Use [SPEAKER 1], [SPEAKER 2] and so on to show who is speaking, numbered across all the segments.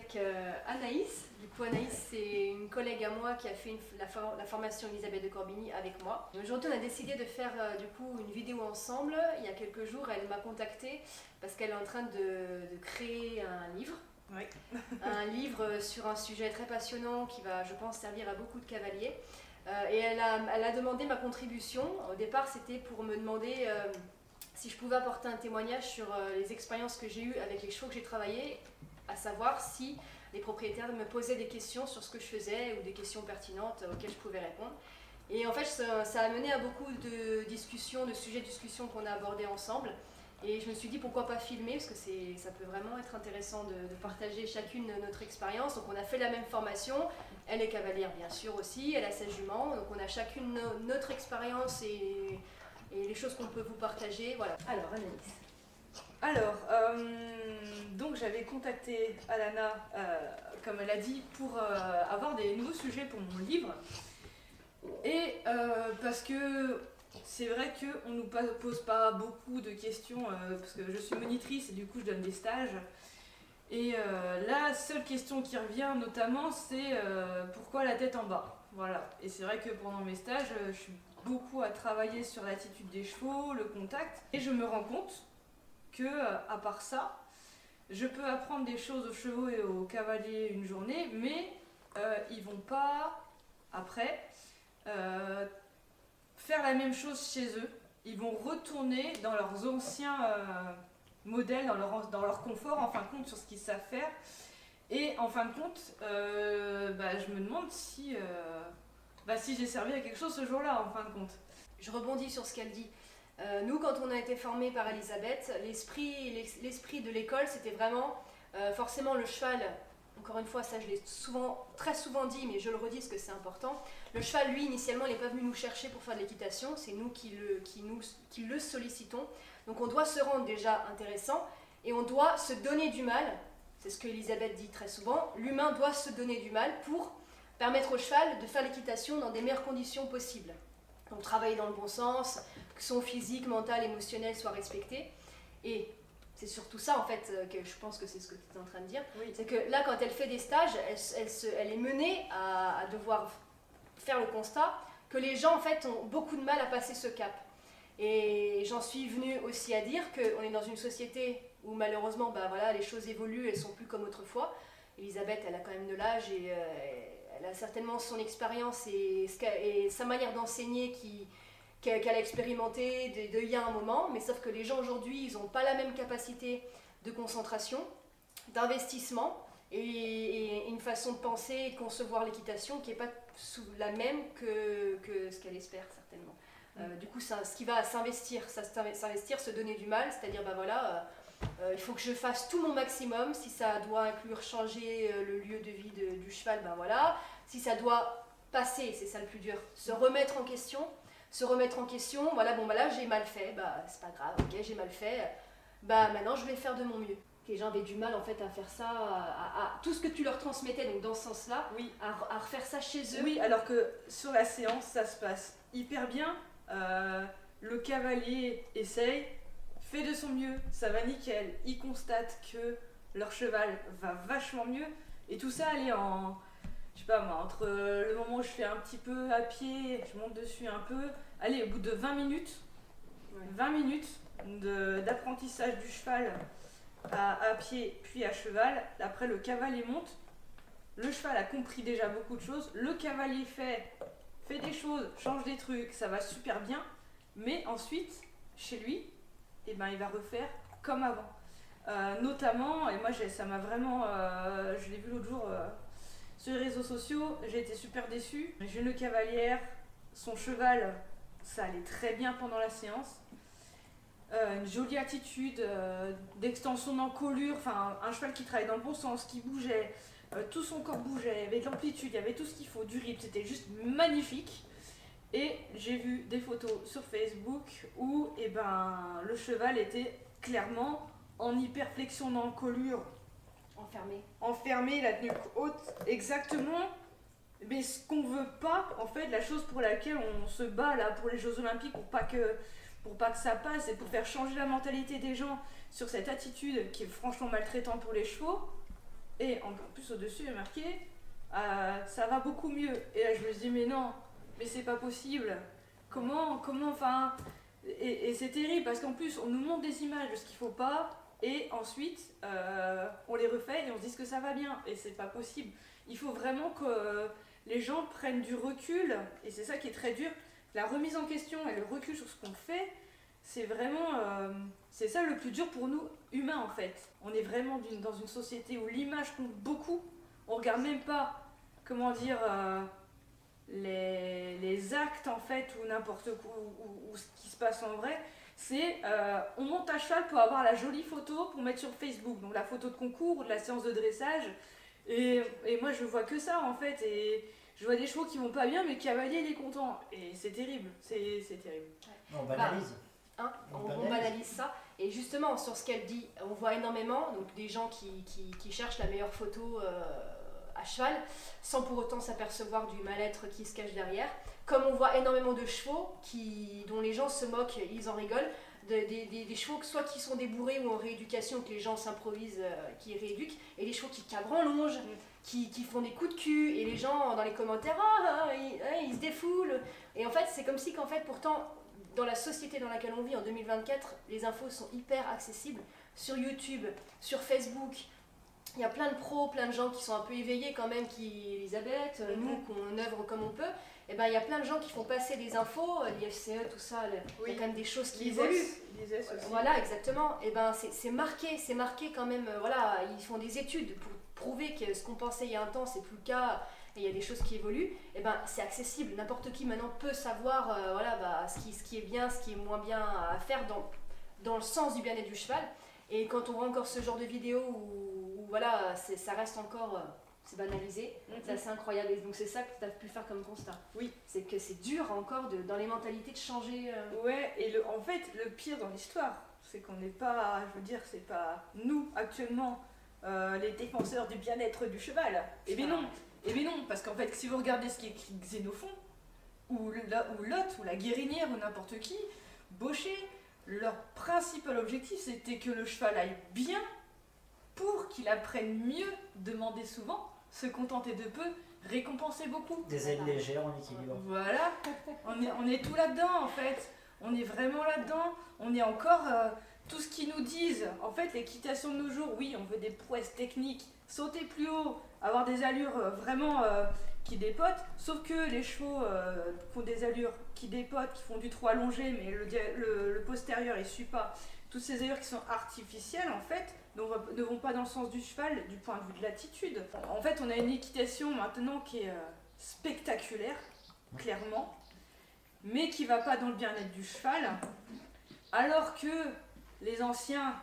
[SPEAKER 1] avec Anaïs. Du coup, Anaïs, c'est une collègue à moi qui a fait la formation Elisabeth de Corbigny avec moi. Aujourd'hui, on a décidé de faire du coup une vidéo ensemble. Il y a quelques jours, elle m'a contactée parce qu'elle est en train de créer un livre.
[SPEAKER 2] Oui.
[SPEAKER 1] Un livre sur un sujet très passionnant qui va, je pense, servir à beaucoup de cavaliers. Et elle a demandé ma contribution. Au départ, c'était pour me demander si je pouvais apporter un témoignage sur les expériences que j'ai eues avec les chevaux que j'ai travaillés, à savoir si les propriétaires me posaient des questions sur ce que je faisais ou des questions pertinentes auxquelles je pouvais répondre. Et en fait, ça a mené à beaucoup de discussions, de sujets de discussion qu'on a abordés ensemble. Et je me suis dit pourquoi pas filmer, parce que ça peut vraiment être intéressant de partager chacune notre expérience. Donc on a fait la même formation, elle est cavalière bien sûr aussi, elle a sa jument, donc on a chacune notre expérience et les choses qu'on peut vous partager. Voilà. Alors Anaïs.
[SPEAKER 2] Alors, donc j'avais contacté Alana, comme elle a dit, pour avoir des nouveaux sujets pour mon livre. Et parce que c'est vrai qu'on ne nous pose pas beaucoup de questions, parce que je suis monitrice et du coup je donne des stages. Et la seule question qui revient notamment, c'est pourquoi la tête en bas. Voilà. Et c'est vrai que pendant mes stages, je suis beaucoup à travailler sur l'attitude des chevaux, le contact. Et je me rends compte que, à part ça, je peux apprendre des choses aux chevaux et aux cavaliers une journée, mais ils vont pas, après, faire la même chose chez eux. Ils vont retourner dans leurs anciens modèles, dans leur confort, en fin de compte, sur ce qu'ils savent faire. Et en fin de compte, je me demande si j'ai servi à quelque chose ce jour-là, en fin de compte.
[SPEAKER 1] Je rebondis sur ce qu'elle dit. Nous, quand on a été formés par Elisabeth, l'esprit de l'école, c'était vraiment forcément le cheval. Encore une fois, ça je l'ai très souvent dit, mais je le redis parce que c'est important. Le cheval, lui, initialement, il n'est pas venu nous chercher pour faire de l'équitation, c'est nous qui le sollicitons. Donc on doit se rendre déjà intéressant et on doit se donner du mal. C'est ce que Elisabeth dit très souvent. L'humain doit se donner du mal pour permettre au cheval de faire l'équitation dans des meilleures conditions possibles. Donc travailler dans le bon sens, que son physique, mental, émotionnel soit respecté. Et c'est surtout ça, en fait, que je pense que c'est ce que tu es en train de dire.
[SPEAKER 2] Oui.
[SPEAKER 1] C'est que là, quand elle fait des stages, elle est menée à devoir faire le constat que les gens, en fait, ont beaucoup de mal à passer ce cap. Et j'en suis venue aussi à dire qu'on est dans une société où, malheureusement, les choses évoluent, elles ne sont plus comme autrefois. Elisabeth, elle a quand même de l'âge et elle a certainement son expérience et sa manière d'enseigner qu'elle a expérimenté il y a un moment, mais sauf que les gens aujourd'hui, ils n'ont pas la même capacité de concentration, d'investissement et une façon de penser et de concevoir l'équitation qui n'est pas la même que ce qu'elle espère certainement. Du coup, ce qui va s'investir, se donner du mal, c'est-à-dire il faut que je fasse tout mon maximum. Si ça doit inclure changer le lieu de vie du cheval, si ça doit passer, c'est ça le plus dur, se remettre en question, là j'ai mal fait, c'est pas grave, ok, j'ai mal fait, maintenant je vais faire de mon mieux. Les gens avaient du mal en fait à faire ça, à tout ce que tu leur transmettais, donc dans ce sens-là,
[SPEAKER 2] oui.
[SPEAKER 1] à refaire ça chez eux.
[SPEAKER 2] Oui, alors que sur la séance, ça se passe hyper bien. Le cavalier essaye, fait de son mieux, ça va nickel. Il constate que leur cheval va vachement mieux. Et tout ça, elle est je sais pas moi, entre le moment où je fais un petit peu à pied, je monte dessus un peu, allez, au bout de 20 minutes, 20 minutes d'apprentissage du cheval à pied puis à cheval. Après, le cavalier monte. Le cheval a compris déjà beaucoup de choses. Le cavalier fait des choses, change des trucs, ça va super bien. Mais ensuite, chez lui, il va refaire comme avant. Notamment, et moi ça m'a vraiment, je l'ai vu l'autre jour sur les réseaux sociaux, j'ai été super déçue. Jeune cavalière, son cheval, ça allait très bien pendant la séance. Une jolie attitude, d'extension d'encolure, enfin un cheval qui travaillait dans le bon sens, qui bougeait, tout son corps bougeait, il y avait de l'amplitude, il y avait tout ce qu'il faut, du rythme, c'était juste magnifique. Et j'ai vu des photos sur Facebook où le cheval était clairement en hyperflexion d'encolure. Enfermé, la nuque haute, exactement. Mais ce qu'on veut pas, en fait, la chose pour laquelle on se bat là pour les Jeux Olympiques, pour pas que ça passe et pour faire changer la mentalité des gens sur cette attitude qui est franchement maltraitante pour les chevaux, Et en plus au-dessus il y a marqué ça va beaucoup mieux. Et là je me dis mais non, mais c'est pas possible. Comment, enfin... Et c'est terrible parce qu'en plus on nous montre des images de ce qu'il faut pas et ensuite on les refait et on se dit que ça va bien et c'est pas possible. Il faut vraiment que les gens prennent du recul et c'est ça qui est très dur. La remise en question et le recul sur ce qu'on fait, c'est vraiment... c'est ça le plus dur pour nous humains en fait. On est vraiment dans une société où l'image compte beaucoup. On regarde même pas, comment dire... les actes en fait ou n'importe quoi ou ce qui se passe en vrai, c'est on monte à cheval pour avoir la jolie photo pour mettre sur Facebook, donc la photo de concours ou de la séance de dressage et moi je vois que ça en fait et je vois des chevaux qui vont pas bien mais le cavalier il est content et c'est terrible, c'est terrible.
[SPEAKER 3] On banalise.
[SPEAKER 1] On banalise ça et justement sur ce qu'elle dit on voit énormément donc des gens qui cherchent la meilleure photo à cheval, sans pour autant s'apercevoir du mal-être qui se cache derrière. Comme on voit énormément de chevaux dont les gens se moquent, ils en rigolent, des chevaux soit qui sont débourrés ou en rééducation, que les gens s'improvisent, qui rééduquent, et les chevaux qui cabrent en longe, qui font des coups de cul, et les gens dans les commentaires, ils se défoulent. Et en fait, c'est comme si qu'en fait, pourtant, dans la société dans laquelle on vit en 2024, les infos sont hyper accessibles sur YouTube, sur Facebook. Il y a plein de pros, plein de gens qui sont un peu éveillés quand même, Elisabeth, nous, qu'on œuvre comme on peut. Et ben, il y a plein de gens qui font passer des infos, l'IFCE, tout ça, il y a quand même des choses qui évoluent. Voilà, exactement. Et ben, c'est marqué quand même. Voilà, ils font des études pour prouver que ce qu'on pensait il y a un temps, c'est plus le cas. Et il y a des choses qui évoluent. Et ben, c'est accessible. N'importe qui maintenant peut savoir ce qui est bien, ce qui est moins bien à faire dans le sens du bien-être du cheval. Et quand on voit encore ce genre de vidéos où voilà, ça reste encore, c'est banalisé, c'est assez incroyable. Et donc c'est ça que tu as pu faire comme constat.
[SPEAKER 2] Oui.
[SPEAKER 1] C'est que c'est dur encore dans les mentalités de changer.
[SPEAKER 2] Ouais, et en fait, le pire dans l'histoire, c'est qu'on n'est pas, je veux dire, c'est pas nous actuellement les défenseurs du bien-être du cheval. Eh bien non, parce qu'en fait, si vous regardez ce qui est écrit Xénophon, ou Lot, ou la Guérinière, ou n'importe qui, Baucher, leur principal objectif c'était que le cheval aille bien pour qu'il apprenne mieux, demander souvent, se contenter de peu, récompenser beaucoup.
[SPEAKER 3] Des aides légères en équilibre.
[SPEAKER 2] Voilà, on est tout là-dedans en fait. On est vraiment là-dedans. On est encore tout ce qu'ils nous disent. En fait, l'équitation de nos jours, oui, on veut des prouesses techniques, sauter plus haut, avoir des allures vraiment qui dépotent. Sauf que les chevaux qui ont des allures qui dépotent, qui font du trot allongé, mais le postérieur il suit pas. Toutes ces allures qui sont artificielles en fait ne vont pas dans le sens du cheval du point de vue de l'attitude. En fait, on a une équitation maintenant qui est spectaculaire, clairement, mais qui va pas dans le bien-être du cheval, alors que les anciens,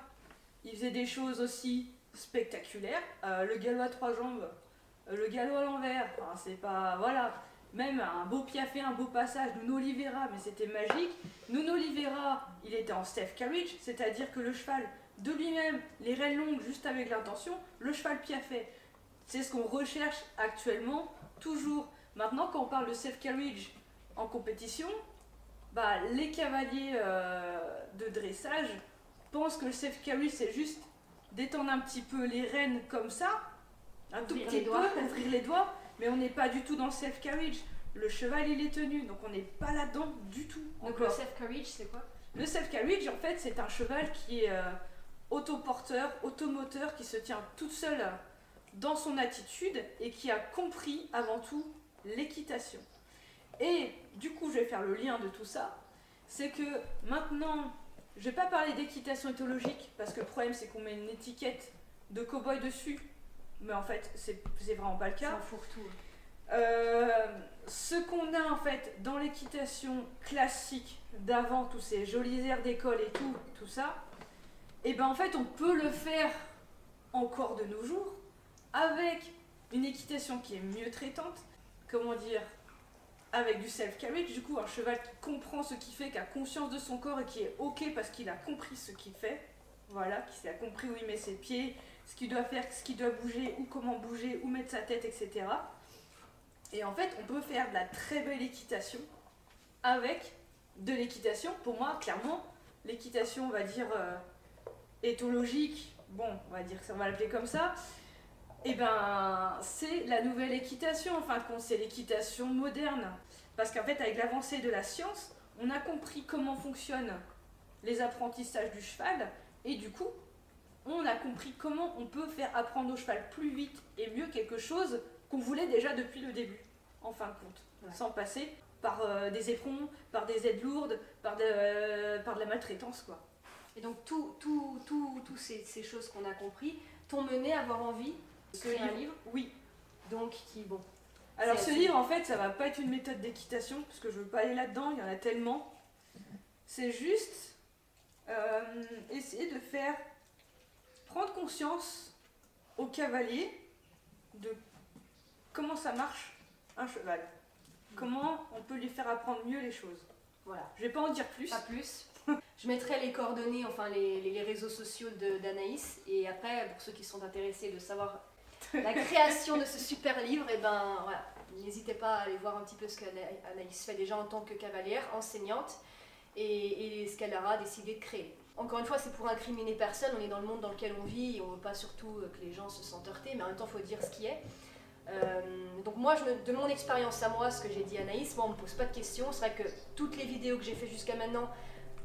[SPEAKER 2] ils faisaient des choses aussi spectaculaires. Le galop à trois jambes, le galop à l'envers, enfin, c'est pas... Voilà. Même un beau piafé, un beau passage, Nuno Oliveira, mais c'était magique. Nuno Oliveira, il était en safe carriage, c'est-à-dire que le cheval, de lui-même, les rênes longues, juste avec l'intention, le cheval piafait. C'est ce qu'on recherche actuellement, toujours. Maintenant, quand on parle de safe carriage en compétition, bah, les cavaliers de dressage pensent que le safe carriage, c'est juste d'étendre un petit peu les rênes comme ça, un tout petit peu, ouvrir les doigts, mais on n'est pas du tout dans le safe carriage. Le cheval, il est tenu, donc on n'est pas là-dedans du tout.
[SPEAKER 1] Donc le safe carriage, c'est quoi ?
[SPEAKER 2] Le safe carriage, en fait, c'est un cheval qui est autoporteur, automoteur, qui se tient toute seule dans son attitude et qui a compris avant tout l'équitation. Et du coup, je vais faire le lien de tout ça. C'est que maintenant, je vais pas parler d'équitation éthologique parce que le problème, c'est qu'on met une étiquette de cow-boy dessus. Mais en fait, c'est vraiment pas le cas.
[SPEAKER 1] C'est un fourre-tout.
[SPEAKER 2] Ce qu'on a en fait dans l'équitation classique d'avant, tous ces jolis airs d'école et tout ça, et ben en fait on peut le faire encore de nos jours avec une équitation qui est mieux traitante, comment dire, avec du self-carriage, du coup un cheval qui comprend ce qu'il fait, qui a conscience de son corps et qui est ok parce qu'il a compris ce qu'il fait, voilà, qui a compris où il met ses pieds, ce qu'il doit faire, ce qu'il doit bouger, ou comment bouger, où mettre sa tête, etc. Et en fait, on peut faire de la très belle équitation avec de l'équitation. Pour moi, clairement, l'équitation, on va dire, éthologique, bon, on va dire que ça, on va l'appeler comme ça, Et ben, c'est la nouvelle équitation, en fin de compte, c'est l'équitation moderne. Parce qu'en fait, avec l'avancée de la science, on a compris comment fonctionnent les apprentissages du cheval, et du coup, on a compris comment on peut faire apprendre au cheval plus vite et mieux quelque chose qu'on voulait déjà depuis le début, en fin de compte, sans passer par des éperons, par des aides lourdes, par de la maltraitance, quoi.
[SPEAKER 1] Et donc, toutes ces choses qu'on a compris t'ont mené à avoir envie de créer un livre.
[SPEAKER 2] Oui.
[SPEAKER 1] Donc, bon.
[SPEAKER 2] Alors, ce livre, en fait, ça va pas être une méthode d'équitation, parce que je veux pas aller là-dedans, il y en a tellement. C'est juste essayer de faire prendre conscience aux cavaliers de comment ça marche un cheval. Comment on peut lui faire apprendre mieux les choses.
[SPEAKER 1] Voilà.
[SPEAKER 2] Je vais pas en dire plus.
[SPEAKER 1] Pas plus. Je mettrai les coordonnées, enfin les réseaux sociaux d'Anaïs. Et après, pour ceux qui sont intéressés de savoir la création de ce super livre, et ben voilà, n'hésitez pas à aller voir un petit peu ce qu'Anaïs fait déjà en tant que cavalière, enseignante, et ce qu'elle aura décidé de créer. Encore une fois, c'est pour incriminer personne, on est dans le monde dans lequel on vit, et on ne veut pas surtout que les gens se sentent heurtés, mais en même temps, il faut dire ce qui est. Donc moi, de mon expérience à moi, ce que j'ai dit à Anaïs, moi on ne me pose pas de questions. C'est vrai que toutes les vidéos que j'ai fait jusqu'à maintenant,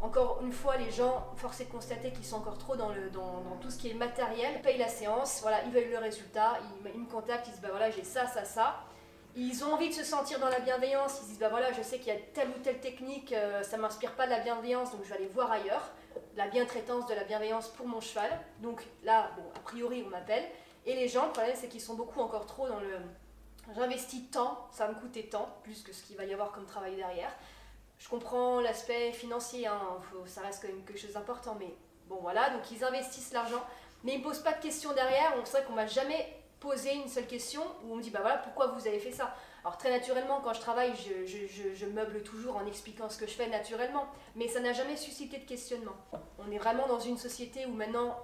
[SPEAKER 1] encore une fois, les gens, force est de constater qu'ils sont encore trop dans tout ce qui est matériel. Ils payent la séance, voilà, ils veulent le résultat, ils me contactent, ils disent bah voilà, j'ai ça, ça, ça. Ils ont envie de se sentir dans la bienveillance, ils disent bah voilà, je sais qu'il y a telle ou telle technique, ça ne m'inspire pas de la bienveillance, donc je vais aller voir ailleurs. De la bientraitance, de la bienveillance pour mon cheval. Donc là, bon, a priori, on m'appelle. Et les gens, le problème, c'est qu'ils sont beaucoup encore trop dans le... J'investis tant, ça va me coûter tant, plus que ce qu'il va y avoir comme travail derrière. Je comprends l'aspect financier, hein, ça reste quand même quelque chose d'important, mais bon voilà, donc ils investissent l'argent, mais ils ne me posent pas de questions derrière, donc c'est vrai qu'on ne m'a jamais posé une seule question où on me dit, bah voilà, pourquoi vous avez fait ça? Alors très naturellement, quand je travaille, je meuble toujours en expliquant ce que je fais naturellement, mais ça n'a jamais suscité de questionnement. On est vraiment dans une société où maintenant...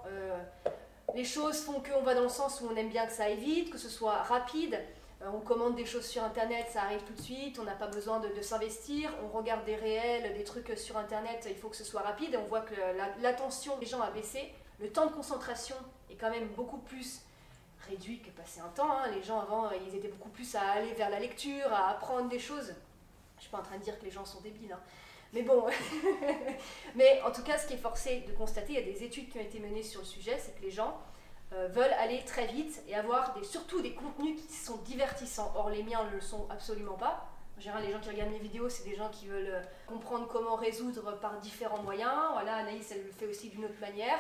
[SPEAKER 1] les choses font qu'on va dans le sens où on aime bien que ça aille vite, que ce soit rapide. On commande des choses sur Internet, ça arrive tout de suite, on n'a pas besoin de s'investir. On regarde des réels, des trucs sur Internet, il faut que ce soit rapide. Et on voit que l'attention des gens a baissé. Le temps de concentration est quand même beaucoup plus réduit que passé un temps. Hein. Les gens avant, ils étaient beaucoup plus à aller vers la lecture, à apprendre des choses. Je ne suis pas en train de dire que les gens sont débiles, hein. Mais bon, mais en tout cas, ce qui est forcé de constater, il y a des études qui ont été menées sur le sujet, c'est que les gens veulent aller très vite et avoir surtout des contenus qui sont divertissants. Or, les miens ne le sont absolument pas. En général, les gens qui regardent mes vidéos, c'est des gens qui veulent comprendre comment résoudre par différents moyens. Voilà, Anaïs, elle le fait aussi d'une autre manière.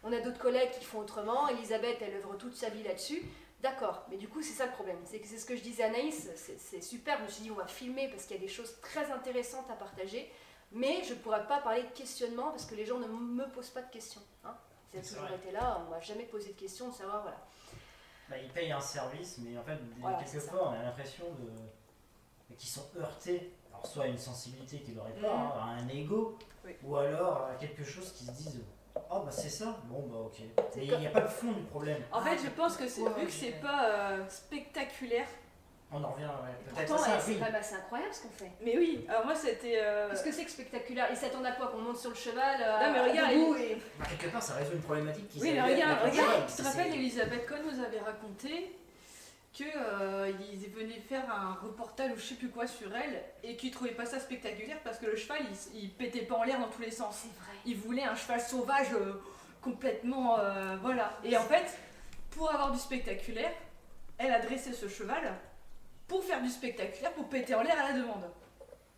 [SPEAKER 1] On a d'autres collègues qui font autrement. Elisabeth, elle œuvre toute sa vie là-dessus. D'accord, mais du coup, c'est ça le problème. C'est que c'est ce que je disais à Anaïs, c'est super. Je me suis dit, on va filmer parce qu'il y a des choses très intéressantes à partager. Mais je ne pourrais pas parler de questionnement parce que les gens ne me posent pas de questions. Hein. Ça a toujours été là, on ne m'a jamais posé de questions de savoir, voilà.
[SPEAKER 3] Bah, ils payent un service, mais en fait,
[SPEAKER 1] voilà,
[SPEAKER 3] quelquefois, on a l'impression qu'ils sont heurtés. Alors, soit à une sensibilité qu'ils n'auraient pas, hein, à un ego,
[SPEAKER 2] oui.
[SPEAKER 3] Ou alors à quelque chose qui se disent oh bah c'est ça, bon bah ok. Mais il n'y a pas le fond du problème.
[SPEAKER 2] En fait, je pense que vu que c'est pas spectaculaire.
[SPEAKER 3] On en revient, ouais.
[SPEAKER 1] Peut-être pourtant, c'est quand même assez incroyable ce qu'on fait.
[SPEAKER 2] Mais oui, alors moi c'était...
[SPEAKER 1] Qu'est-ce que c'est que spectaculaire? Ils s'attendent à quoi? Qu'on monte sur le cheval
[SPEAKER 2] non, mais regarde,
[SPEAKER 3] et... bah, quelque part, ça résout une problématique qui
[SPEAKER 2] oui, mais regarde, tu te rappelles, Elisabeth Cohn nous avait raconté qu'ils venaient faire un reportage ou je sais plus quoi sur elle et qu'ils trouvaient pas ça spectaculaire parce que le cheval, il pétait pas en l'air dans tous les sens.
[SPEAKER 1] C'est vrai.
[SPEAKER 2] Ils voulaient un cheval sauvage complètement... voilà. Et en fait, pour avoir du spectaculaire, elle a dressé ce cheval pour faire du spectaculaire, pour péter en l'air à la demande.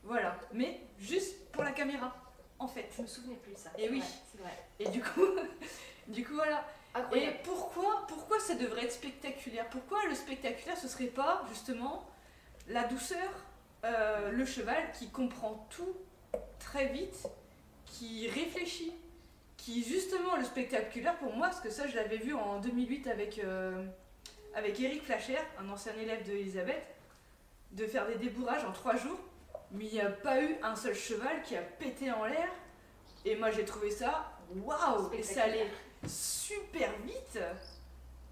[SPEAKER 2] Voilà, mais juste pour la caméra, en fait.
[SPEAKER 1] Je me souvenais plus de ça.
[SPEAKER 2] Et oui,
[SPEAKER 1] ouais, c'est vrai.
[SPEAKER 2] Et du coup voilà.
[SPEAKER 1] Incroyable.
[SPEAKER 2] Et pourquoi ça devrait être spectaculaire? Pourquoi le spectaculaire ce serait pas justement la douceur, le cheval qui comprend tout très vite, qui réfléchit, qui justement le spectaculaire pour moi, parce que ça je l'avais vu en 2008 avec Eric Flacher, un ancien élève de Elisabeth, de faire des débourrages en 3 jours, mais il n'y a pas eu un seul cheval qui a pété en l'air. Et moi j'ai trouvé ça waouh! Et ça allait super vite.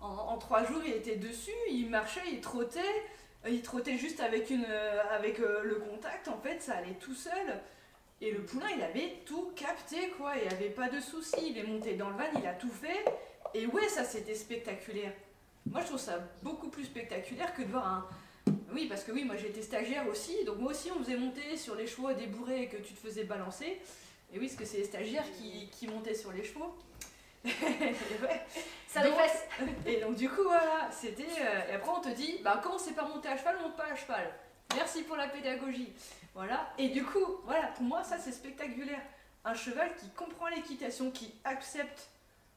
[SPEAKER 2] En 3 jours il était dessus, il marchait, il trottait juste avec le contact, en fait ça allait tout seul. Et le poulain il avait tout capté quoi, il n'y avait pas de soucis, il est monté dans le van, il a tout fait. Et ouais, ça c'était spectaculaire. Moi je trouve ça beaucoup plus spectaculaire que de voir un... Oui, parce que oui, moi j'ai été stagiaire aussi, donc moi aussi on faisait monter sur les chevaux des bourrées et que tu te faisais balancer. Et oui, parce que c'est les stagiaires qui montaient sur les chevaux. Ouais.
[SPEAKER 1] Ça les fesses.
[SPEAKER 2] Et donc du coup voilà, c'était... et après on te dit, bah quand on sait pas monter à cheval, on monte pas à cheval. Merci pour la pédagogie. Voilà, et du coup, voilà, pour moi ça c'est spectaculaire. Un cheval qui comprend l'équitation, qui accepte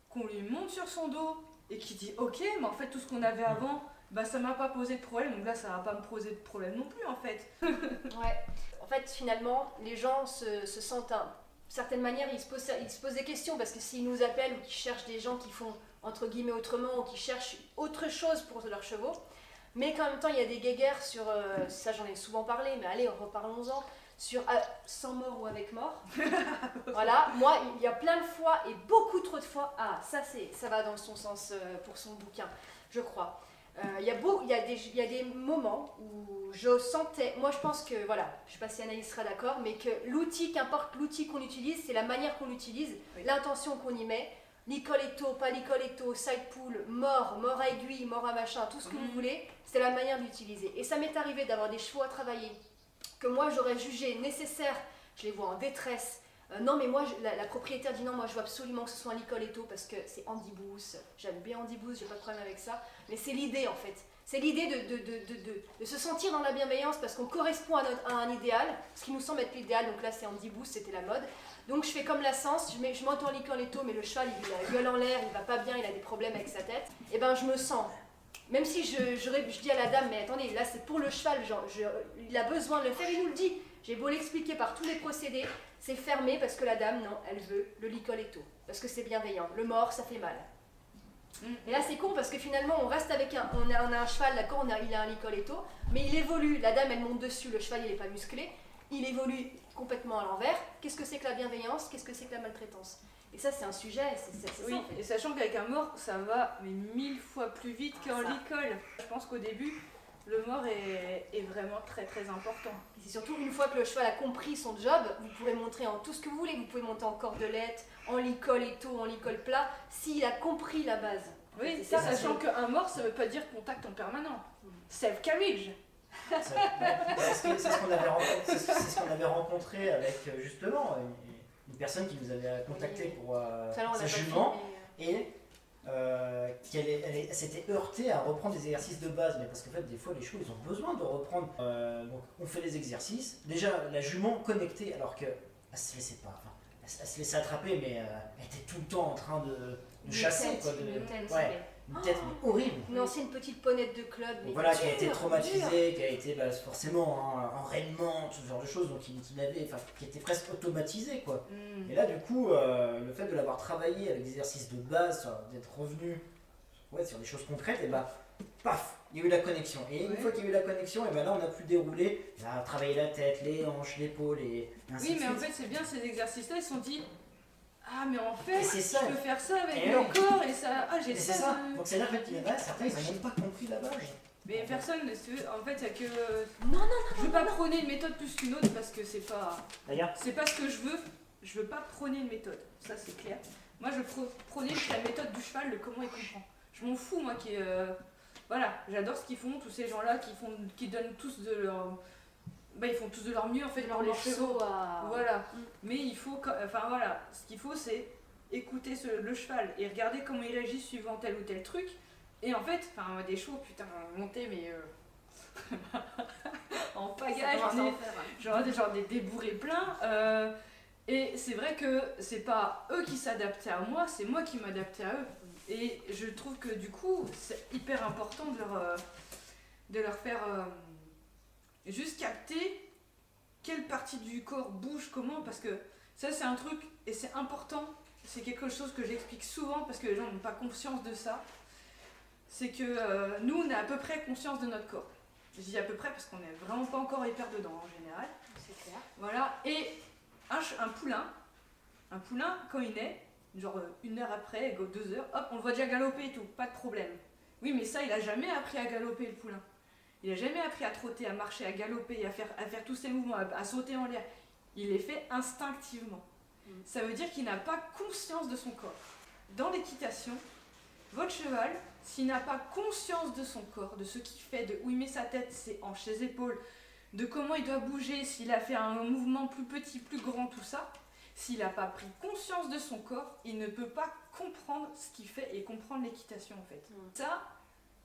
[SPEAKER 2] qu'on lui monte sur son dos et qui dit ok, mais en fait tout ce qu'on avait avant, bah ça m'a pas posé de problème, donc là ça va pas me poser de problème non plus en fait.
[SPEAKER 1] Ouais. En fait, finalement, les gens se sentent, d'une certaine manière, ils se posent des questions parce que s'ils nous appellent ou qu'ils cherchent des gens qui font entre guillemets autrement ou qui cherchent autre chose pour leurs chevaux, mais qu'en même temps il y a des guéguerres sur, ça j'en ai souvent parlé, mais allez, reparlons-en, sur sans mort ou avec mort. Voilà, moi il y a plein de fois et beaucoup trop de fois, ça va dans son sens pour son bouquin, je crois. Il y a des moments où je sentais, moi je pense que, voilà, je ne sais pas si Anaïs sera d'accord, mais que l'outil, qu'importe l'outil qu'on utilise, c'est la manière qu'on l'utilise, l'intention qu'on y met, licoletto, pas licoletto, side pull, mort à aiguille, mort à machin, tout ce que vous voulez, c'est la manière de l'utiliser. Et ça m'est arrivé d'avoir des chevaux à travailler que moi j'aurais jugé nécessaire, je les vois en détresse. Non mais moi, la propriétaire dit non, moi je veux absolument que ce soit un licoletto parce que c'est Andy Booth, j'aime bien Andy Booth, j'ai pas de problème avec ça, mais c'est l'idée en fait. C'est l'idée de se sentir dans la bienveillance parce qu'on correspond à un idéal, ce qui nous semble être l'idéal, donc là c'est Andy Booth, c'était la mode. Donc je fais comme la Sens, je monte en licoletto, mais le cheval il a la gueule en l'air, il va pas bien, il a des problèmes avec sa tête, et ben je me sens. Même si je dis à la dame, mais attendez, là c'est pour le cheval, genre, il a besoin de le faire, il nous le dit. J'ai beau l'expliquer par tous les procédés, c'est fermé parce que la dame, non, elle veut le licoletto, parce que c'est bienveillant. Le mort, ça fait mal. Et là c'est con parce que finalement on reste avec on a un cheval, d'accord, il a un licoletto, mais il évolue, la dame elle monte dessus, le cheval il n'est pas musclé, il évolue complètement à l'envers. Qu'est-ce que c'est que la bienveillance? Qu'est-ce que c'est que la maltraitance? Et ça c'est un sujet, c'est
[SPEAKER 2] Oui,
[SPEAKER 1] ça en fait.
[SPEAKER 2] et sachant qu'avec un mort ça va mais 1000 fois plus vite qu'en licol. Je pense qu'au début le mort est vraiment très très important.
[SPEAKER 1] Et c'est surtout une fois que le cheval a compris son job, vous pourrez montrer en tout ce que vous voulez, vous pouvez monter en cordelette, en licoletto, en licol plat, s'il a compris la base.
[SPEAKER 2] Oui,
[SPEAKER 1] c'est ça,
[SPEAKER 2] sachant qu'un mort ça veut pas dire contact en permanent. Self-carriage.
[SPEAKER 3] C'est ce qu'on avait rencontré avec justement une personne qui nous avait contacté pour sa jument et qu'elle s'était heurtée à reprendre des exercices de base, mais parce qu'en fait des fois les chevaux ils ont besoin de reprendre, donc on fait des exercices, déjà la jument connectée alors qu'elle se laissait pas, enfin, elle se laissait attraper mais elle était tout le temps en train de chasser
[SPEAKER 1] tête,
[SPEAKER 3] quoi, une tête mais horrible.
[SPEAKER 1] Une ancienne petite ponette de club.
[SPEAKER 3] Donc voilà, qui a été traumatisée, qui a été forcément enrainement, tout ce genre de choses, donc qui était presque automatisé quoi. Et là du coup, le fait de l'avoir travaillé avec des exercices de base, d'être revenu sur des choses concrètes, et paf, il y a eu la connexion. Et une fois qu'il y a eu la connexion, et là on a pu dérouler, travailler la tête, les hanches, l'épaule et ainsi de suite.
[SPEAKER 2] Oui, mais en fait c'est bien ces exercices-là, ils se sont dit ah mais en fait
[SPEAKER 3] ça.
[SPEAKER 2] je peux faire ça avec
[SPEAKER 3] Et
[SPEAKER 2] mon
[SPEAKER 3] oui.
[SPEAKER 2] corps et ça, j'ai
[SPEAKER 3] c'est ça. Donc c'est là en fait qu'il y en a certains, ils n'ont même pas compris la base.
[SPEAKER 2] Mais personne, en fait, il y a que.
[SPEAKER 1] Non,
[SPEAKER 2] je veux pas prôner une méthode plus qu'une autre parce que c'est pas.
[SPEAKER 3] D'ailleurs,
[SPEAKER 2] C'est pas ce que je veux. Je veux pas prôner une méthode, ça c'est clair. Moi je prônais la méthode du cheval, de comment il comprend. Je m'en fous, moi qui. Voilà, j'adore ce qu'ils font, tous ces gens-là qui donnent tous de leur. Ils font tous de leur mieux en fait pour les chevaux. Voilà. Mais il faut. Enfin voilà, ce qu'il faut c'est écouter le cheval et regarder comment il réagit suivant tel ou tel truc. Et en fait, des chevaux, putain, monter, mais en pagaille, genre des débourrés pleins. Et c'est vrai que c'est pas eux qui s'adaptaient à moi, c'est moi qui m'adaptais à eux. Et je trouve que du coup, c'est hyper important de leur faire juste capter quelle partie du corps bouge comment, parce que ça c'est un truc, et c'est important, c'est quelque chose que j'explique souvent parce que les gens n'ont pas conscience de ça. C'est que nous, on a à peu près conscience de notre corps. Je dis à peu près parce qu'on n'est vraiment pas encore hyper dedans en général.
[SPEAKER 1] C'est clair.
[SPEAKER 2] Voilà, et un poulain, quand il naît, genre 1 heure après, 2 heures, hop, on le voit déjà galoper et tout, pas de problème. Oui, mais ça, il a jamais appris à galoper le poulain. Il a jamais appris à trotter, à marcher, à galoper, à faire tous ces mouvements, à sauter en l'air. Il les fait instinctivement. Ça veut dire qu'il n'a pas conscience de son corps. Dans l'équitation, votre cheval, s'il n'a pas conscience de son corps, de ce qu'il fait, de où il met sa tête, ses hanches, ses épaules, de comment il doit bouger, s'il a fait un mouvement plus petit, plus grand, tout ça, s'il n'a pas pris conscience de son corps, il ne peut pas comprendre ce qu'il fait et comprendre l'équitation en fait. Ça,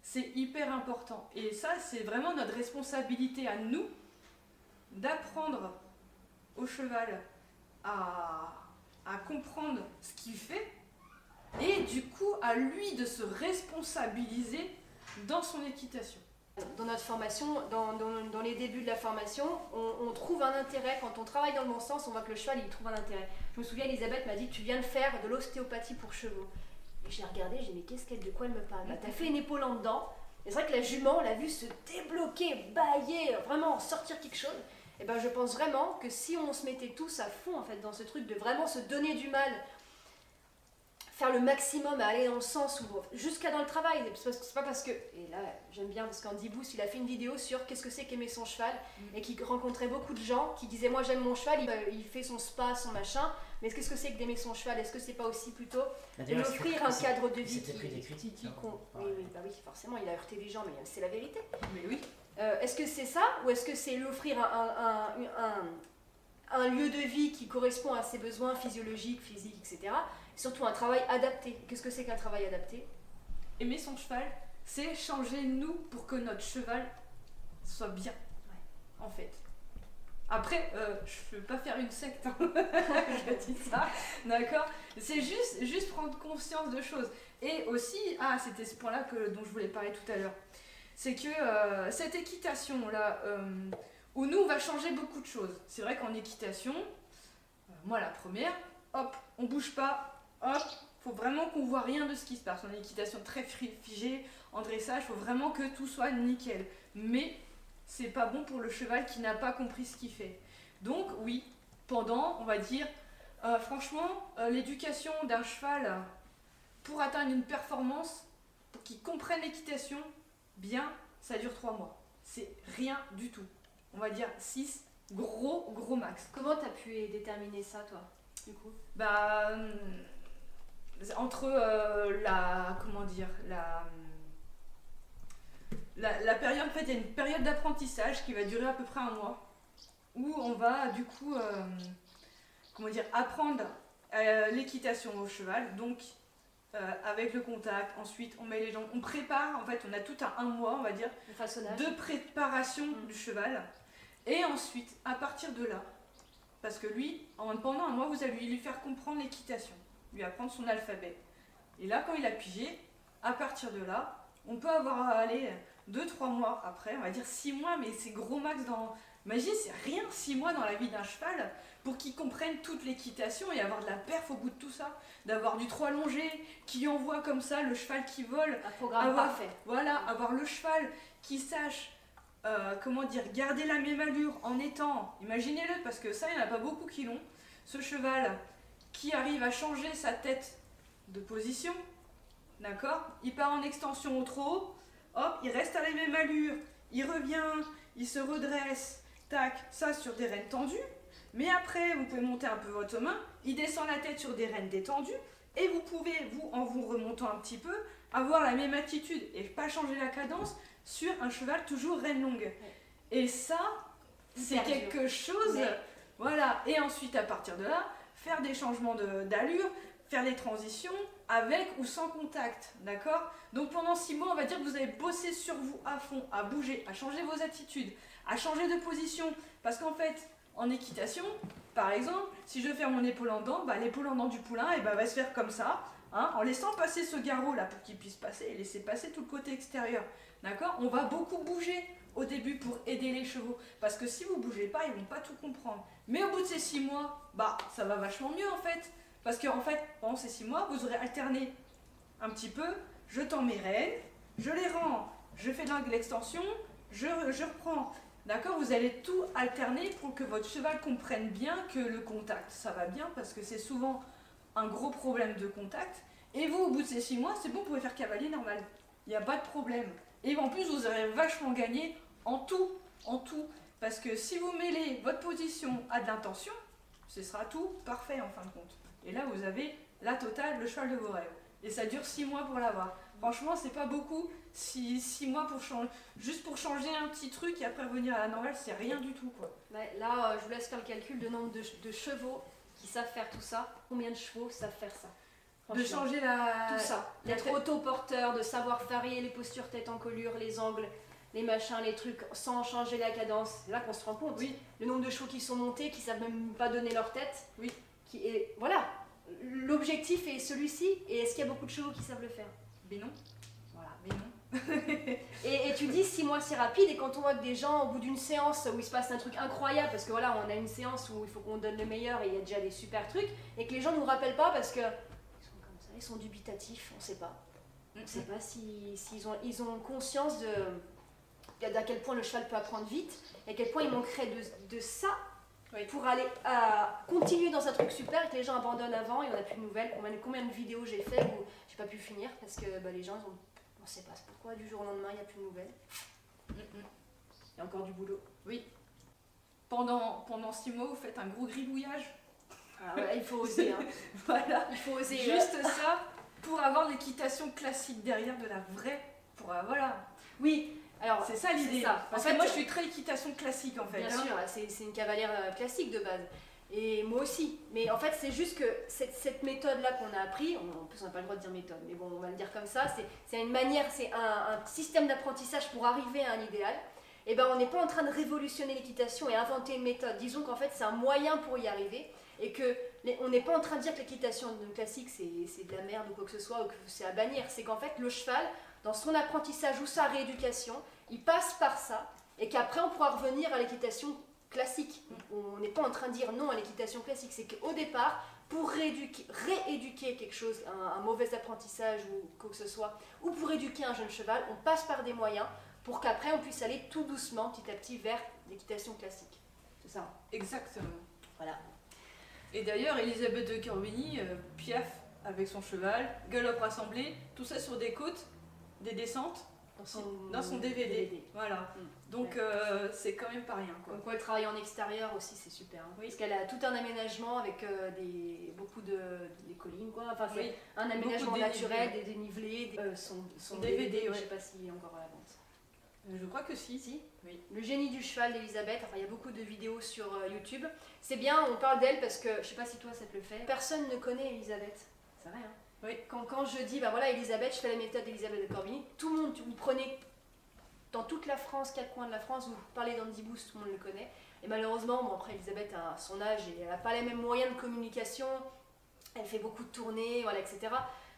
[SPEAKER 2] c'est hyper important. Et ça, c'est vraiment notre responsabilité à nous d'apprendre au cheval à comprendre ce qu'il fait et du coup à lui de se responsabiliser dans son équitation.
[SPEAKER 1] Dans notre formation, dans les débuts de la formation, on trouve un intérêt. Quand on travaille dans le bon sens, on voit que le cheval il trouve un intérêt. Je me souviens, Elisabeth m'a dit tu viens de faire de l'ostéopathie pour chevaux. Et j'ai regardé, j'ai dit mais de quoi elle me parle? T'as fait une épaule en dedans. Et c'est vrai que la jument, on l'a vu se débloquer, bâiller, vraiment sortir quelque chose. Et ben je pense vraiment que si on se mettait tous à fond en fait dans ce truc de vraiment se donner du mal, faire le maximum à aller dans le sens où jusqu'à dans le travail, c'est pas parce que, et là j'aime bien parce qu'Andy Booth il a fait une vidéo sur qu'est-ce que c'est qu'aimer son cheval et qui rencontrait beaucoup de gens qui disaient moi j'aime mon cheval, il fait son spa, son machin, mais qu'est-ce que c'est que d'aimer son cheval? Est-ce que c'est pas aussi plutôt lui offrir un cadre de vie
[SPEAKER 3] pris des critiques
[SPEAKER 1] oui, forcément il a heurté des gens mais c'est la vérité.
[SPEAKER 2] Mais oui.
[SPEAKER 1] Est-ce que c'est ça ou est-ce que c'est lui offrir un lieu de vie qui correspond à ses besoins physiologiques, physiques, etc. Et surtout un travail adapté. Qu'est-ce que c'est qu'un travail adapté?
[SPEAKER 2] Aimer son cheval, c'est changer nous pour que notre cheval soit bien, en fait. Après, je ne veux pas faire une secte, hein. Je dis ça, d'accord? C'est juste prendre conscience de choses. Et aussi, c'était ce point-là dont je voulais parler tout à l'heure. C'est que cette équitation-là, où nous, on va changer beaucoup de choses. C'est vrai qu'en équitation, moi la première, hop, on bouge pas, hop, faut vraiment qu'on voit rien de ce qui se passe. En équitation très figée, en dressage, faut vraiment que tout soit nickel. Mais c'est pas bon pour le cheval qui n'a pas compris ce qu'il fait. Donc oui, pendant, on va dire, franchement, l'éducation d'un cheval pour atteindre une performance, pour qu'il comprenne l'équitation, bien, ça dure 3 mois. C'est rien du tout. On va dire 6, gros max.
[SPEAKER 1] Comment tu as pu déterminer ça, toi, du coup?
[SPEAKER 2] Entre la période, en fait, il y a une période d'apprentissage qui va durer à peu près 1 mois, où on va, du coup, apprendre l'équitation au cheval, donc avec le contact, ensuite on met les jambes, on prépare, en fait on a tout un mois on va dire de préparation du cheval, et ensuite à partir de là, parce que lui, pendant 1 mois vous allez lui faire comprendre l'équitation, lui apprendre son alphabet, et là quand il a pigé, à partir de là, on peut avoir à aller 2-3 mois après, on va dire 6 mois, mais c'est gros max dans... Imaginez, c'est rien 6 mois dans la vie d'un cheval pour qu'il comprenne toute l'équitation et avoir de la perf au bout de tout ça, d'avoir du 3 longé qui envoie comme ça le cheval qui vole,
[SPEAKER 1] un programme parfait.
[SPEAKER 2] Voilà, avoir le cheval qui sache garder la même allure en étant, imaginez-le, parce que ça il n'y en a pas beaucoup qui l'ont, ce cheval qui arrive à changer sa tête de position, d'accord, il part en extension au trot, hop, il reste à la même allure, il revient, il se redresse, tac, ça sur des rênes tendues, mais après vous pouvez monter un peu votre main, il descend la tête sur des rênes détendues, et vous pouvez, en vous remontant un petit peu, avoir la même attitude et pas changer la cadence sur un cheval toujours rêne longue. Et ça, c'est quelque chose, voilà, et ensuite à partir de là, faire des changements d'allure, faire des transitions avec ou sans contact, d'accord? Donc pendant 6 mois, on va dire que vous avez bossé sur vous à fond, à bouger, à changer vos attitudes, à changer de position, parce qu'en fait, en équitation, par exemple, si je veux faire mon épaule en dents, l'épaule en dents du poulain va se faire comme ça, hein, en laissant passer ce garrot là pour qu'il puisse passer et laisser passer tout le côté extérieur, d'accord? On va beaucoup bouger au début pour aider les chevaux, parce que si vous bougez pas, ils vont pas tout comprendre. Mais au bout de ces 6 mois, ça va vachement mieux en fait, parce qu'en fait, pendant ces 6 mois, vous aurez alterné un petit peu, je tends mes rênes, je les rends, je fais de l'extension, je reprends. D'accord, vous allez tout alterner pour que votre cheval comprenne bien que le contact, ça va bien, parce que c'est souvent un gros problème de contact. Et vous, au bout de ces 6 mois, c'est bon, vous pouvez faire cavalier normal. Il n'y a pas de problème. Et en plus, vous aurez vachement gagné en tout. Parce que si vous mêlez votre position à de l'intention, ce sera tout parfait en fin de compte. Et là, vous avez la totale, le cheval de vos rêves. Et ça dure 6 mois pour l'avoir. Franchement, c'est pas beaucoup. 6 mois juste pour changer un petit truc et après revenir à la normale, c'est rien du tout, quoi.
[SPEAKER 1] Ouais, là, je vous laisse faire le calcul de nombre de chevaux qui savent faire tout ça. Combien de chevaux savent faire ça?
[SPEAKER 2] De changer
[SPEAKER 1] tout ça, d'être autoporteur, de savoir varier les postures tête en colure, les angles, les machins, les trucs, sans changer la cadence. C'est là qu'on se rend compte.
[SPEAKER 2] Oui.
[SPEAKER 1] Le nombre de chevaux qui sont montés, qui savent même pas donner leur tête.
[SPEAKER 2] Oui.
[SPEAKER 1] Voilà. L'objectif est celui-ci. Et est-ce qu'il y a beaucoup de chevaux qui savent le faire?
[SPEAKER 2] Mais non.
[SPEAKER 1] Voilà.
[SPEAKER 2] Mais non.
[SPEAKER 1] et tu dis 6 mois c'est rapide, et quand on voit que des gens au bout d'une séance où il se passe un truc incroyable, parce que voilà, on a une séance où il faut qu'on donne le meilleur et il y a déjà des super trucs, et que les gens nous rappellent pas parce que ils sont dubitatifs, on sait pas. On ne sait pas s'ils ont conscience d'à quel point le cheval peut apprendre vite, et à quel point il manquerait de ça pour aller continuer dans un truc super et que les gens abandonnent avant et on n'a plus de nouvelles. Combien de vidéos j'ai fait où j'ai pas pu finir parce que les gens on ne sait pas pourquoi du jour au lendemain il n'y a plus de nouvelles. Il y a encore du boulot.
[SPEAKER 2] Oui. Pendant 6 mois, vous faites un gros gribouillage.
[SPEAKER 1] Ah ouais, il faut oser. Hein.
[SPEAKER 2] Voilà.
[SPEAKER 1] Il faut oser.
[SPEAKER 2] Juste ça pour avoir l'équitation classique derrière de la vraie. Voilà.
[SPEAKER 1] Oui. Alors,
[SPEAKER 2] c'est ça l'idée. Parce que moi je suis très équitation classique en fait.
[SPEAKER 1] Bien sûr, c'est une cavalière classique de base. Et moi aussi. Mais en fait, c'est juste que cette méthode-là qu'on a appris, en plus on n'a pas le droit de dire méthode, mais bon, on va le dire comme ça, c'est une manière, c'est un système d'apprentissage pour arriver à un idéal. Et ben on n'est pas en train de révolutionner l'équitation et inventer une méthode. Disons qu'en fait c'est un moyen pour y arriver et que on n'est pas en train de dire que l'équitation classique c'est de la merde ou quoi que ce soit ou que c'est à bannir. C'est qu'en fait le cheval, dans son apprentissage ou sa rééducation, il passe par ça et qu'après on pourra revenir à l'équitation classique. On n'est pas en train de dire non à l'équitation classique, c'est qu'au départ, pour rééduquer quelque chose, un mauvais apprentissage ou quoi que ce soit, ou pour éduquer un jeune cheval, on passe par des moyens pour qu'après on puisse aller tout doucement, petit à petit, vers l'équitation classique. C'est ça.
[SPEAKER 2] Exactement.
[SPEAKER 1] Voilà.
[SPEAKER 2] Et d'ailleurs, Elisabeth de Corbigny, Piaf avec son cheval, galop rassemblé, tout ça sur des côtes, des descentes, dans son DVD. Voilà. Donc c'est quand même pas rien. Quoi.
[SPEAKER 1] Donc elle travaille en extérieur aussi, c'est super. Hein. Oui. Parce qu'elle a tout un aménagement avec beaucoup des collines, quoi. Enfin, c'est un aménagement naturel, des dénivelés, son DVD, je sais pas s'il est encore à la vente.
[SPEAKER 2] Je crois que si.
[SPEAKER 1] Oui. Le génie du cheval d'Elisabeth, enfin, il y a beaucoup de vidéos sur YouTube. C'est bien, on parle d'elle parce que, je sais pas si toi ça te le fait, personne ne connaît Elisabeth. C'est vrai, hein.
[SPEAKER 2] Oui.
[SPEAKER 1] Quand je dis, voilà, Elisabeth, je fais la méthode d'Elisabeth de Corbigny, tout le monde, vous prenez dans toute la France, 4 coins de la France, vous parlez d'Andy Boost, tout le monde le connaît. Et malheureusement, après Elisabeth a son âge et elle n'a pas les mêmes moyens de communication, elle fait beaucoup de tournées, voilà, etc.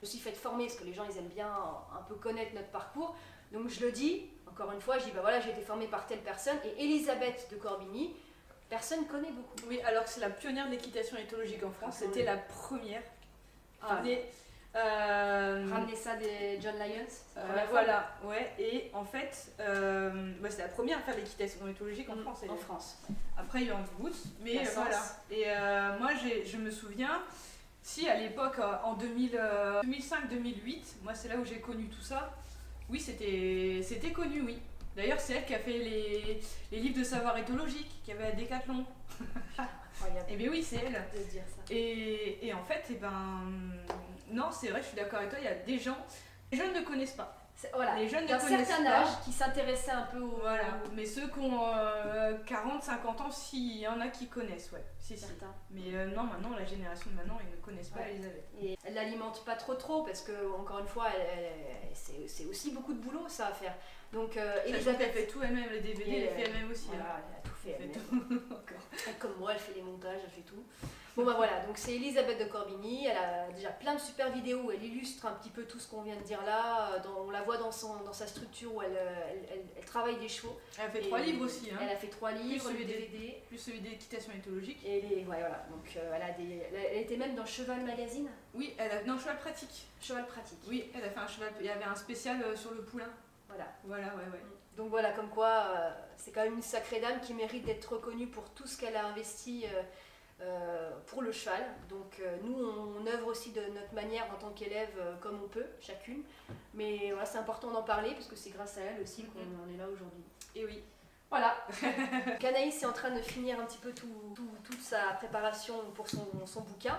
[SPEAKER 1] Je me suis fait former parce que les gens ils aiment bien un peu connaître notre parcours. Donc je le dis, encore une fois, je dis voilà, j'ai été formée par telle personne et Elisabeth de Corbigny, personne connaît beaucoup.
[SPEAKER 2] Oui, alors que c'est la pionnière d'équitation éthologique en France, c'était la première.
[SPEAKER 1] Ramener ça des John Lyons.
[SPEAKER 2] Voilà, ouais, et en fait, c'est la première à faire l'équitation éthologique en France.
[SPEAKER 1] En France.
[SPEAKER 2] Après, il y a eu Andy Booth, mais voilà. Et moi, je me souviens, si à l'époque, en 2005-2008, moi c'est là où j'ai connu tout ça. Oui, c'était connu, oui. D'ailleurs, c'est elle qui a fait les livres de savoir éthologique, qui avait à Decathlon. Et bien oui, c'est elle.
[SPEAKER 1] De se dire ça.
[SPEAKER 2] Et en fait, non, c'est vrai, je suis d'accord avec toi, il y a des gens, les jeunes ne connaissent pas.
[SPEAKER 1] Voilà,
[SPEAKER 2] les jeunes
[SPEAKER 1] d'un certain âge qui s'intéressaient un peu au...
[SPEAKER 2] Voilà, mais ceux qui ont 40, 50 ans, s'il y en a qui connaissent, ouais. Si. Mais non, maintenant, la génération de maintenant, ils ne connaissent pas Elisabeth.
[SPEAKER 1] Et elle l'alimente pas trop, parce que, encore une fois, c'est aussi beaucoup de boulot, ça, à faire. Donc,
[SPEAKER 2] Elisabeth, elle fait tout elle-même, les DVD, elle fait elle-même aussi.
[SPEAKER 1] Voilà, hein. Elle a tout fait elle-même. Comme moi, elle fait les montages, elle fait tout. Bon voilà, donc c'est Elisabeth de Corbigny, elle a déjà plein de super vidéos où elle illustre un petit peu tout ce qu'on vient de dire là, on la voit dans sa structure où elle travaille des chevaux.
[SPEAKER 2] Elle a fait 3 livres aussi. Hein.
[SPEAKER 1] Elle a fait 3 livres,
[SPEAKER 2] plus
[SPEAKER 1] le DVD.
[SPEAKER 2] Plus celui d'équitation éthologique.
[SPEAKER 1] Et voilà, donc elle était même dans Cheval Magazine.
[SPEAKER 2] Oui, Cheval Pratique.
[SPEAKER 1] Cheval Pratique.
[SPEAKER 2] Oui, elle a fait un cheval, il y avait un spécial sur le poulain. Voilà, ouais.
[SPEAKER 1] Donc voilà, comme quoi, c'est quand même une sacrée dame qui mérite d'être reconnue pour tout ce qu'elle a investi pour le cheval. Donc nous, on œuvre aussi de notre manière en tant qu'élève comme on peut, chacune. Mais voilà, c'est important d'en parler parce que c'est grâce à elle aussi qu'on en est là aujourd'hui.
[SPEAKER 2] Et oui.
[SPEAKER 1] Voilà. Anaïs est en train de finir un petit peu toute sa préparation pour son bouquin.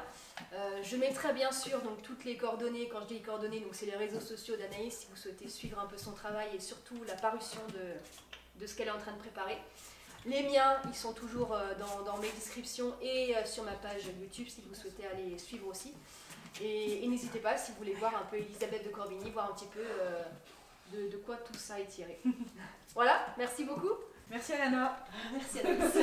[SPEAKER 1] Je mettrai bien sûr donc, toutes les coordonnées, quand je dis les coordonnées, donc c'est les réseaux sociaux d'Anaïs si vous souhaitez suivre un peu son travail et surtout la parution de ce qu'elle est en train de préparer. Les miens, ils sont toujours dans mes descriptions et sur ma page YouTube si vous souhaitez aller suivre aussi. Et n'hésitez pas si vous voulez voir un peu Elisabeth de Corbigny, voir un petit peu de quoi tout ça est tiré. Voilà, merci beaucoup.
[SPEAKER 2] Merci Alana.
[SPEAKER 1] Merci Anaïs.